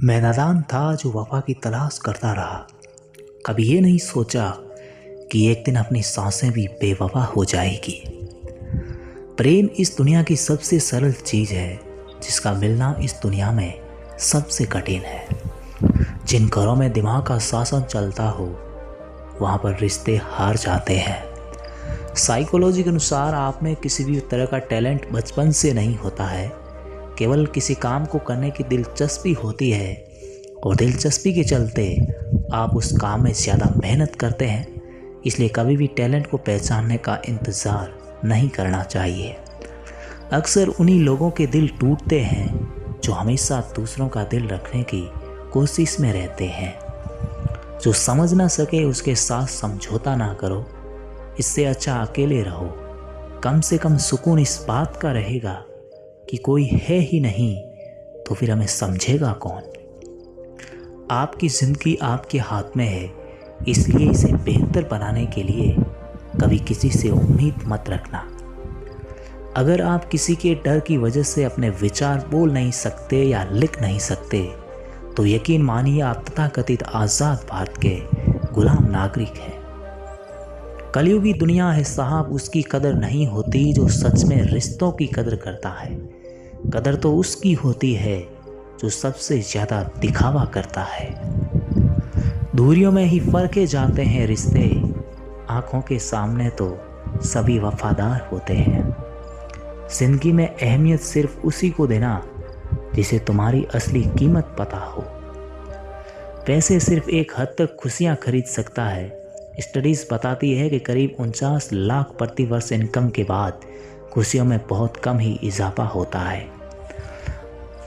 मैं नादान था जो वफा की तलाश करता रहा। कभी ये नहीं सोचा कि एक दिन अपनी सांसें भी बेवफा हो जाएगी। प्रेम इस दुनिया की सबसे सरल चीज है जिसका मिलना इस दुनिया में सबसे कठिन है। जिन घरों में दिमाग का शासन चलता हो वहाँ पर रिश्ते हार जाते हैं। साइकोलॉजी के अनुसार आप में किसी भी तरह का टैलेंट बचपन से नहीं होता है। केवल किसी काम को करने की दिलचस्पी होती है और दिलचस्पी के चलते आप उस काम में ज़्यादा मेहनत करते हैं। इसलिए कभी भी टैलेंट को पहचानने का इंतज़ार नहीं करना चाहिए। अक्सर उन्हीं लोगों के दिल टूटते हैं जो हमेशा दूसरों का दिल रखने की कोशिश में रहते हैं। जो समझ ना सके उसके साथ समझौता ना करो। इससे अच्छा अकेले रहो। कम से कम सुकून इस बात का रहेगा कि कोई है ही नहीं तो फिर हमें समझेगा कौन। आपकी ज़िंदगी आपके हाथ में है, इसलिए इसे बेहतर बनाने के लिए कभी किसी से उम्मीद मत रखना। अगर आप किसी के डर की वजह से अपने विचार बोल नहीं सकते या लिख नहीं सकते तो यकीन मानिए आप तथाकथित आज़ाद भारत के गुलाम नागरिक हैं। कलयुगी दुनिया है साहब, उसकी कदर नहीं होती जो सच में रिश्तों की कदर करता है। कदर तो उसकी होती है जो सबसे ज़्यादा दिखावा करता है। दूरियों में ही फरके जाते हैं रिश्ते, आँखों के सामने तो सभी वफादार होते हैं। जिंदगी में अहमियत सिर्फ उसी को देना जिसे तुम्हारी असली कीमत पता हो। पैसे सिर्फ एक हद तक खुशियाँ खरीद सकता है। स्टडीज़ बताती है कि करीब 49 लाख प्रति वर्ष इनकम के बाद खुशियों में बहुत कम ही इजाफा होता है।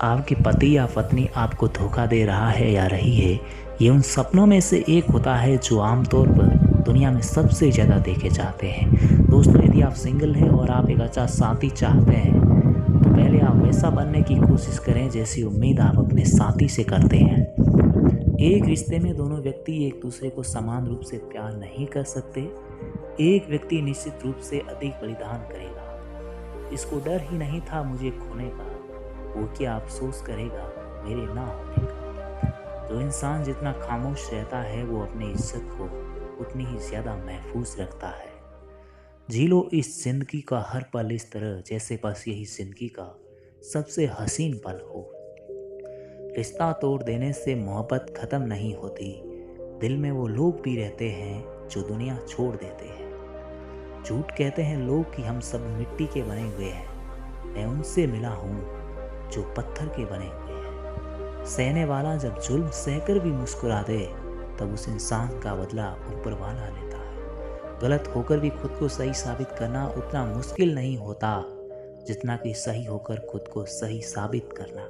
आपके पति या पत्नी आपको धोखा दे रहा है या रही है, ये उन सपनों में से एक होता है जो आमतौर पर दुनिया में सबसे ज़्यादा देखे जाते हैं। दोस्तों, यदि आप सिंगल हैं और आप एक अच्छा साथी चाहते हैं तो पहले आप वैसा बनने की कोशिश करें जैसी उम्मीद आप अपने साथी से करते हैं। एक रिश्ते में दोनों व्यक्ति एक दूसरे को समान रूप से प्यार नहीं कर सकते। एक व्यक्ति निश्चित रूप से अधिक बलिदान करेगा। इसको डर ही नहीं था मुझे खोने का, वो क्या अफसोस करेगा मेरे ना होने का। जो इंसान जितना खामोश रहता है वो अपनी इज्जत को उतनी ही ज़्यादा महफूज रखता है। जी लो इस जिंदगी का हर पल इस तरह जैसे बस यही जिंदगी का सबसे हसीन पल हो। रिश्ता तोड़ देने से मोहब्बत ख़त्म नहीं होती। दिल में वो लोग भी रहते हैं जो दुनिया छोड़ देते हैं। झूठ कहते हैं लोग कि हम सब मिट्टी के बने हुए हैं। मैं उनसे मिला हूँ जो पत्थर के बने हुए हैं। सहने वाला जब जुल्म सहकर भी मुस्कुरा दे तब उस इंसान का बदला ऊपर वाला लेता है। गलत होकर भी खुद को सही साबित करना उतना मुश्किल नहीं होता जितना कि सही होकर खुद को सही साबित करना।